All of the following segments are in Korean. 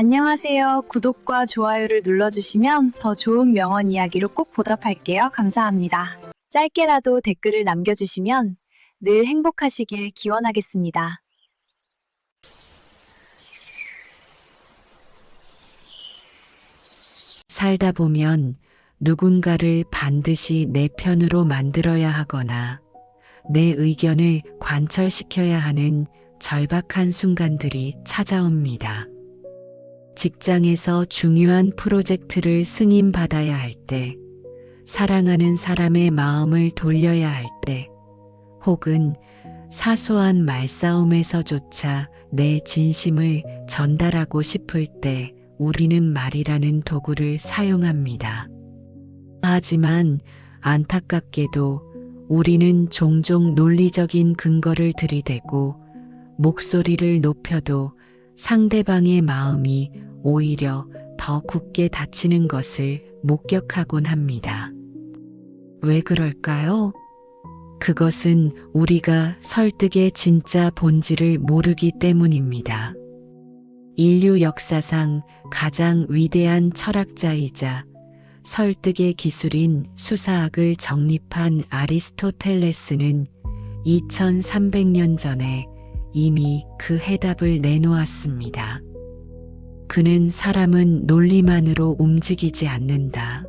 안녕하세요. 구독과 좋아요를 눌러주시면 더 좋은 명언 이야기로 꼭 보답할게요. 감사합니다. 짧게라도 댓글을 남겨주시면 늘 행복하시길 기원하겠습니다. 살다 보면 누군가를 반드시 내 편으로 만들어야 하거나 내 의견을 관철시켜야 하는 절박한 순간들이 찾아옵니다. 직장에서 중요한 프로젝트를 승인받아야 할 때, 사랑하는 사람의 마음을 돌려야 할 때, 혹은 사소한 말싸움에서조차 내 진심을 전달하고 싶을 때 우리는 말이라는 도구를 사용합니다. 하지만 안타깝게도 우리는 종종 논리적인 근거를 들이대고 목소리를 높여도 상대방의 마음이 오히려 더 굳게 닫히는 것을 목격하곤 합니다. 왜 그럴까요? 그것은 우리가 설득의 진짜 본질을 모르기 때문입니다. 인류 역사상 가장 위대한 철학자이자 설득의 기술인 수사학을 정립한 아리스토텔레스는 2300년 전에 이미 그 해답을 내놓았습니다. 그는 사람은 논리만으로 움직이지 않는다.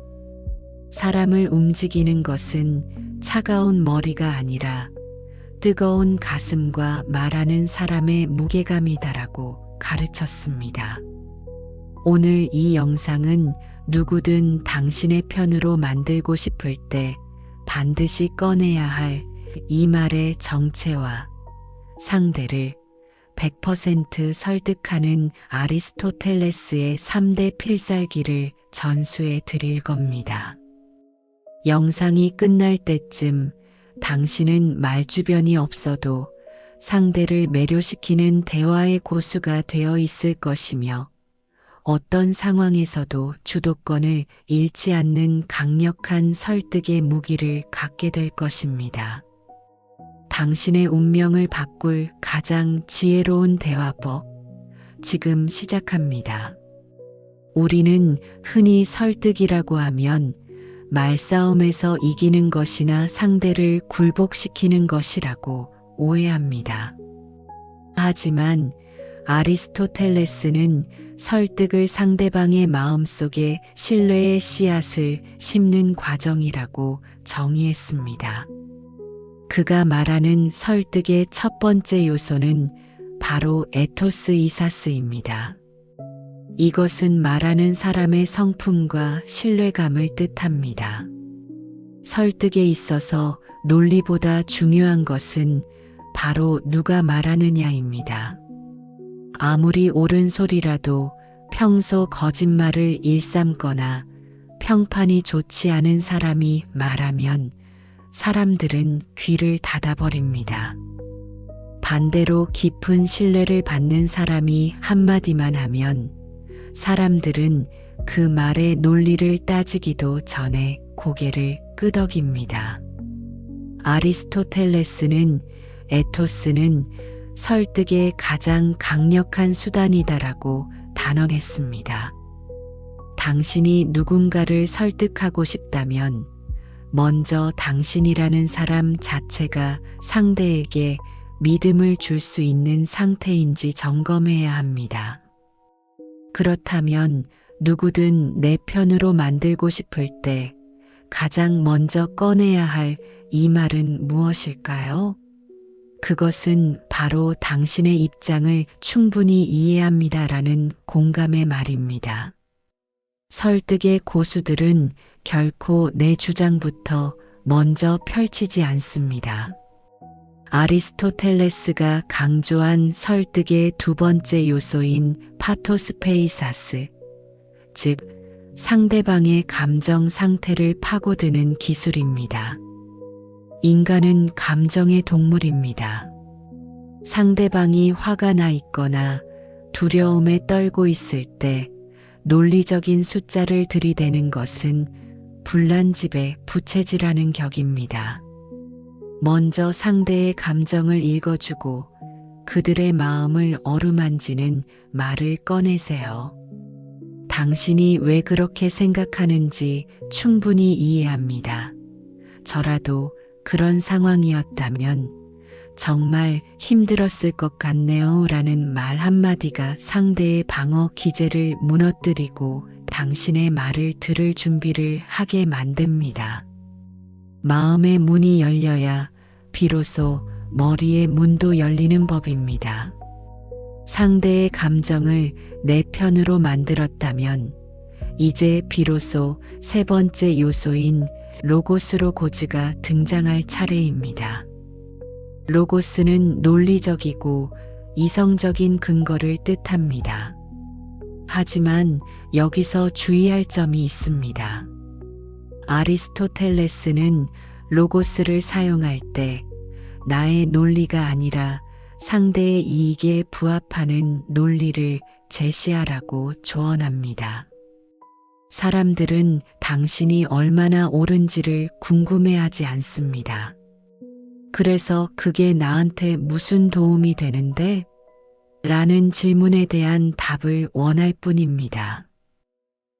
사람을 움직이는 것은 차가운 머리가 아니라 뜨거운 가슴과 말하는 사람의 무게감이다라고 가르쳤습니다. 오늘 이 영상은 누구든 당신의 편으로 만들고 싶을 때 반드시 꺼내야 할 이 말의 정체와 상대를 100% 설득하는 아리스토텔레스의 3대 필살기를 전수해 드릴 겁니다. 영상이 끝날 때쯤 당신은 말주변이 없어도 상대를 매료시키는 대화의 고수가 되어 있을 것이며 어떤 상황에서도 주도권을 잃지 않는 강력한 설득의 무기를 갖게 될 것입니다. 당신의 운명을 바꿀 가장 지혜로운 대화법, 지금 시작합니다. 우리는 흔히 설득이라고 하면 말싸움에서 이기는 것이나 상대를 굴복시키는 것이라고 오해합니다. 하지만 아리스토텔레스는 설득을 상대방의 마음속에 신뢰의 씨앗을 심는 과정이라고 정의했습니다. 그가 말하는 설득의 첫 번째 요소는 바로 에토스이사스입니다. 이것은 말하는 사람의 성품과 신뢰감을 뜻합니다. 설득에 있어서 논리보다 중요한 것은 바로 누가 말하느냐입니다. 아무리 옳은 소리라도 평소 거짓말을 일삼거나 평판이 좋지 않은 사람이 말하면 사람들은 귀를 닫아버립니다. 반대로 깊은 신뢰를 받는 사람이 한마디만 하면 사람들은 그 말의 논리를 따지기도 전에 고개를 끄덕입니다. 아리스토텔레스는 에토스는 설득의 가장 강력한 수단이다라고 단언했습니다. 당신이 누군가를 설득하고 싶다면 먼저 당신이라는 사람 자체가 상대에게 믿음을 줄 수 있는 상태인지 점검해야 합니다. 그렇다면 누구든 내 편으로 만들고 싶을 때 가장 먼저 꺼내야 할 이 말은 무엇일까요? 그것은 바로 당신의 입장을 충분히 이해합니다라는 공감의 말입니다. 설득의 고수들은 결코 내 주장부터 먼저 펼치지 않습니다. 아리스토텔레스가 강조한 설득의 두 번째 요소인 파토스페이사스, 즉 상대방의 감정 상태를 파고드는 기술입니다. 인간은 감정의 동물입니다. 상대방이 화가 나 있거나 두려움에 떨고 있을 때 논리적인 숫자를 들이대는 것은 불난집에 부채질하는 격입니다. 먼저 상대의 감정을 읽어주고 그들의 마음을 어루만지는 말을 꺼내세요. 당신이 왜 그렇게 생각하는지 충분히 이해합니다. 저라도 그런 상황이었다면 정말 힘들었을 것 같네요. 라는 말 한마디가 상대의 방어 기제를 무너뜨리고 당신의 말을 들을 준비를 하게 만듭니다. 마음의 문이 열려야 비로소 머리의 문도 열리는 법입니다. 상대의 감정을 내 편으로 만들었다면 이제 비로소 세 번째 요소인 로고스가 등장할 차례입니다. 로고스는 논리적이고 이성적인 근거를 뜻합니다. 하지만 여기서 주의할 점이 있습니다. 아리스토텔레스는 로고스를 사용할 때 나의 논리가 아니라 상대의 이익에 부합하는 논리를 제시하라고 조언합니다. 사람들은 당신이 얼마나 옳은지를 궁금해하지 않습니다. 그래서 그게 나한테 무슨 도움이 되는데? 라는 질문에 대한 답을 원할 뿐입니다.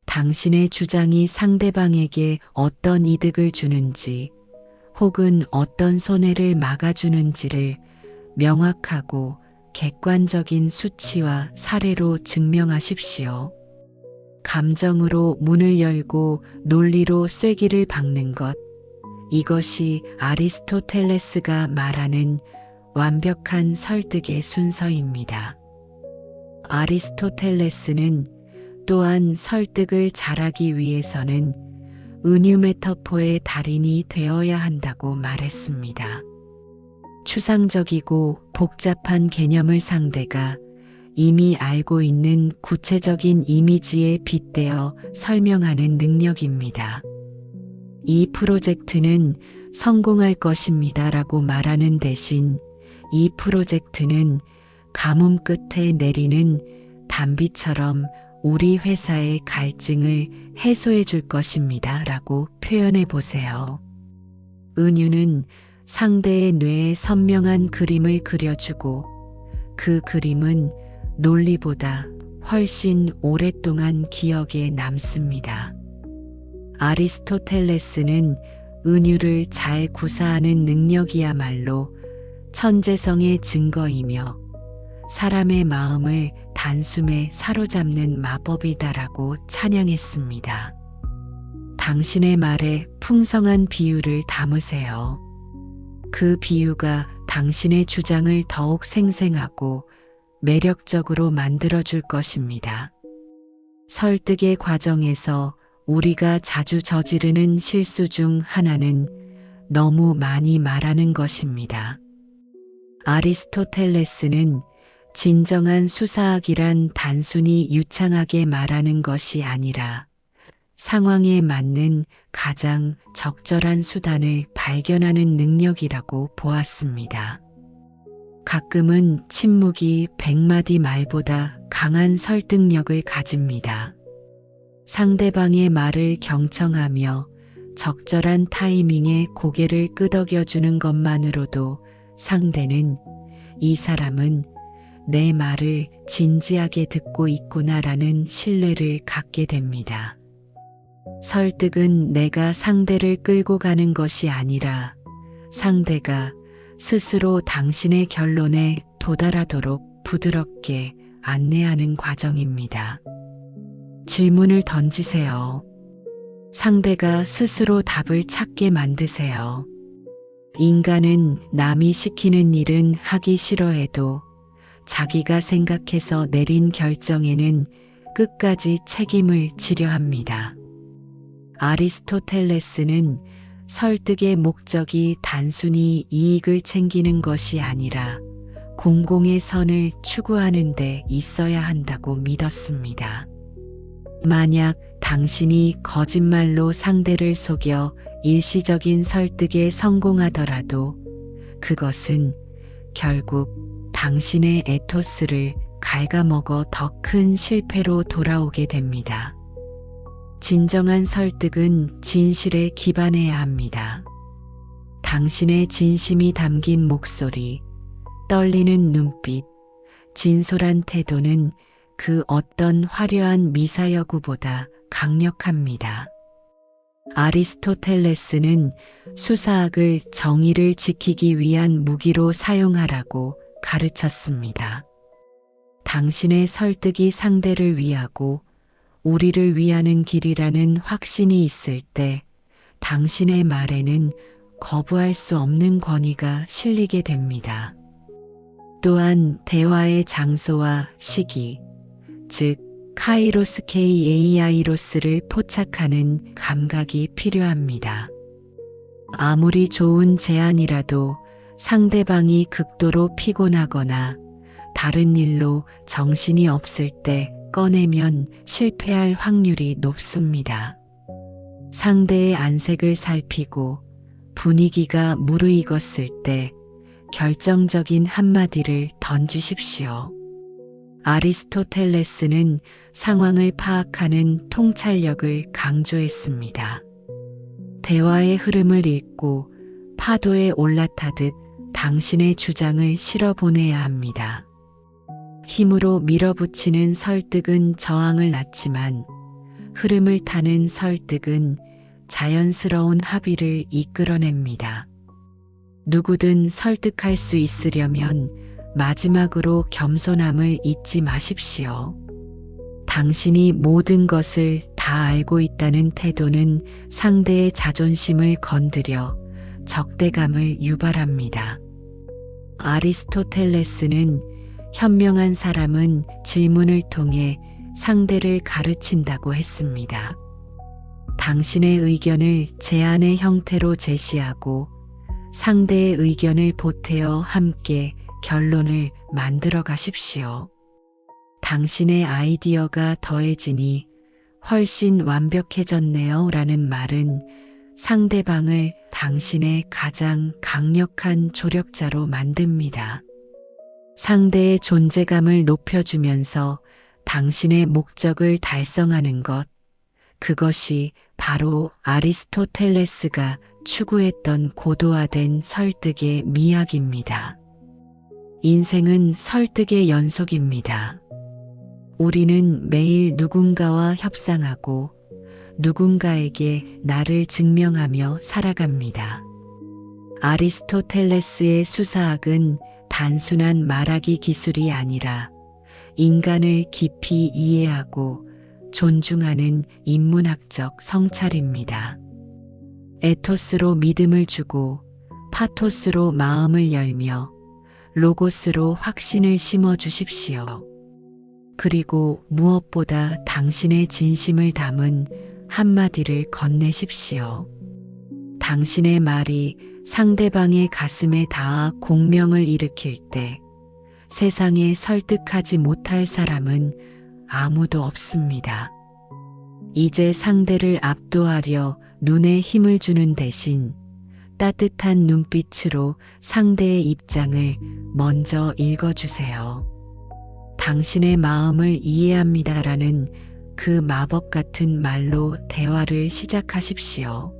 당신의 주장이 상대방에게 어떤 이득을 주는지 혹은 어떤 손해를 막아주는지를 명확하고 객관적인 수치와 사례로 증명하십시오. 감정으로 문을 열고 논리로 쐐기를 박는 것, 이것이 아리스토텔레스가 말하는 완벽한 설득의 순서입니다. 아리스토텔레스는 또한 설득을 잘하기 위해서는 은유 메타포의 달인이 되어야 한다고 말했습니다. 추상적이고 복잡한 개념을 상대가 이미 알고 있는 구체적인 이미지에 빗대어 설명하는 능력입니다. 이 프로젝트는 성공할 것입니다 라고 말하는 대신 이 프로젝트는 가뭄 끝에 내리는 단비처럼 우리 회사의 갈증을 해소해 줄 것입니다 라고 표현해 보세요. 은유는 상대의 뇌에 선명한 그림을 그려주고 그 그림은 논리보다 훨씬 오랫동안 기억에 남습니다. 아리스토텔레스는 은유를 잘 구사하는 능력이야말로 천재성의 증거이며 사람의 마음을 단숨에 사로잡는 마법이다라고 찬양했습니다. 당신의 말에 풍성한 비유를 담으세요. 그 비유가 당신의 주장을 더욱 생생하고 매력적으로 만들어줄 것입니다. 설득의 과정에서 우리가 자주 저지르는 실수 중 하나는 너무 많이 말하는 것입니다. 아리스토텔레스는 진정한 수사학이란 단순히 유창하게 말하는 것이 아니라 상황에 맞는 가장 적절한 수단을 발견하는 능력이라고 보았습니다. 가끔은 침묵이 100마디 말보다 강한 설득력을 가집니다. 상대방의 말을 경청하며 적절한 타이밍에 고개를 끄덕여주는 것만으로도 상대는 이 사람은 내 말을 진지하게 듣고 있구나라는 신뢰를 갖게 됩니다. 설득은 내가 상대를 끌고 가는 것이 아니라 상대가 스스로 당신의 결론에 도달하도록 부드럽게 안내하는 과정입니다. 질문을 던지세요. 상대가 스스로 답을 찾게 만드세요. 인간은 남이 시키는 일은 하기 싫어해도 자기가 생각해서 내린 결정에는 끝까지 책임을 지려 합니다. 아리스토텔레스는 설득의 목적이 단순히 이익을 챙기는 것이 아니라 공공의 선을 추구하는 데 있어야 한다고 믿었습니다. 만약 당신이 거짓말로 상대를 속여 일시적인 설득에 성공하더라도 그것은 결국 당신의 에토스를 갉아먹어 더 큰 실패로 돌아오게 됩니다. 진정한 설득은 진실에 기반해야 합니다. 당신의 진심이 담긴 목소리, 떨리는 눈빛, 진솔한 태도는 그 어떤 화려한 미사여구보다 강력합니다. 아리스토텔레스는 수사학을 정의를 지키기 위한 무기로 사용하라고 가르쳤습니다. 당신의 설득이 상대를 위하고 우리를 위하는 길이라는 확신이 있을 때 당신의 말에는 거부할 수 없는 권위가 실리게 됩니다. 또한 대화의 장소와 시기, 즉 카이로스케이 에이아이로스를 포착하는 감각이 필요합니다. 아무리 좋은 제안이라도 상대방이 극도로 피곤하거나 다른 일로 정신이 없을 때 꺼내면 실패할 확률이 높습니다. 상대의 안색을 살피고 분위기가 무르익었을 때 결정적인 한마디를 던지십시오. 아리스토텔레스는 상황을 파악하는 통찰력을 강조했습니다. 대화의 흐름을 읽고 파도에 올라타듯 당신의 주장을 실어보내야 합니다. 힘으로 밀어붙이는 설득은 저항을 낳지만 흐름을 타는 설득은 자연스러운 합의를 이끌어냅니다. 누구든 설득할 수 있으려면 마지막으로 겸손함을 잊지 마십시오. 당신이 모든 것을 다 알고 있다는 태도는 상대의 자존심을 건드려 적대감을 유발합니다. 아리스토텔레스는 현명한 사람은 질문을 통해 상대를 가르친다고 했습니다. 당신의 의견을 제안의 형태로 제시하고 상대의 의견을 보태어 함께 결론을 만들어 가십시오. 당신의 아이디어가 더해지니 훨씬 완벽해졌네요 라는 말은 상대방을 당신의 가장 강력한 조력자로 만듭니다. 상대의 존재감을 높여주면서 당신의 목적을 달성하는 것, 그것이 바로 아리스토텔레스가 추구했던 고도화된 설득의 미학입니다. 인생은 설득의 연속입니다. 우리는 매일 누군가와 협상하고 누군가에게 나를 증명하며 살아갑니다. 아리스토텔레스의 수사학은 단순한 말하기 기술이 아니라 인간을 깊이 이해하고 존중하는 인문학적 성찰입니다. 에토스로 믿음을 주고 파토스로 마음을 열며 로고스로 확신을 심어 주십시오. 그리고 무엇보다 당신의 진심을 담은 한마디를 건네십시오. 당신의 말이 상대방의 가슴에 닿아 공명을 일으킬 때 세상에 설득하지 못할 사람은 아무도 없습니다. 이제 상대를 압도하려 눈에 힘을 주는 대신 따뜻한 눈빛으로 상대의 입장을 먼저 읽어주세요. 당신의 마음을 이해합니다라는 그 마법 같은 말로 대화를 시작하십시오.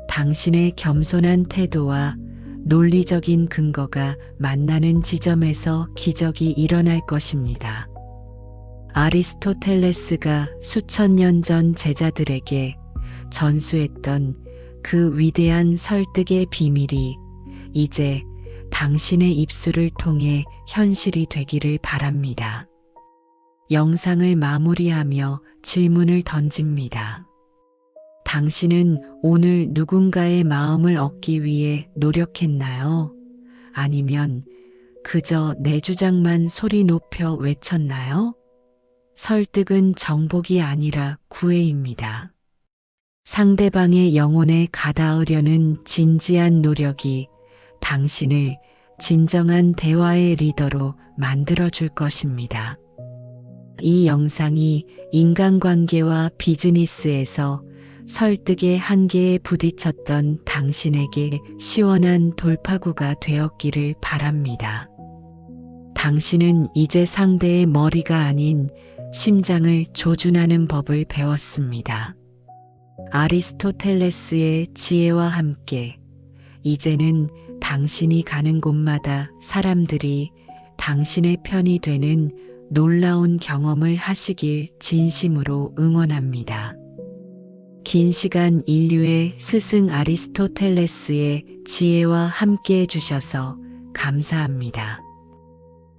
당신의 겸손한 태도와 논리적인 근거가 만나는 지점에서 기적이 일어날 것입니다. 아리스토텔레스가 수천 년 전 제자들에게 전수했던 그 위대한 설득의 비밀이 이제 당신의 입술을 통해 현실이 되기를 바랍니다. 영상을 마무리하며 질문을 던집니다. 당신은 오늘 누군가의 마음을 얻기 위해 노력했나요? 아니면 그저 내 주장만 소리 높여 외쳤나요? 설득은 정복이 아니라 구애입니다. 상대방의 영혼에 가닿으려는 진지한 노력이 당신을 진정한 대화의 리더로 만들어줄 것입니다. 이 영상이 인간관계와 비즈니스에서 설득의 한계에 부딪혔던 당신에게 시원한 돌파구가 되었기를 바랍니다. 당신은 이제 상대의 머리가 아닌 심장을 조준하는 법을 배웠습니다. 아리스토텔레스의 지혜와 함께 이제는 당신이 가는 곳마다 사람들이 당신의 편이 되는 놀라운 경험을 하시길 진심으로 응원합니다. 긴 시간 인류의 스승 아리스토텔레스의 지혜와 함께 해주셔서 감사합니다.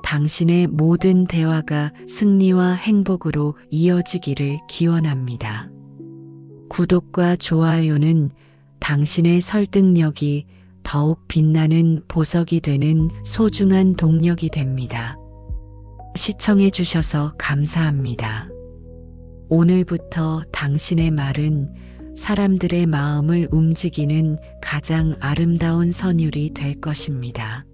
당신의 모든 대화가 승리와 행복으로 이어지기를 기원합니다. 구독과 좋아요는 당신의 설득력이 더욱 빛나는 보석이 되는 소중한 동력이 됩니다. 시청해 주셔서 감사합니다. 오늘부터 당신의 말은 사람들의 마음을 움직이는 가장 아름다운 선율이 될 것입니다.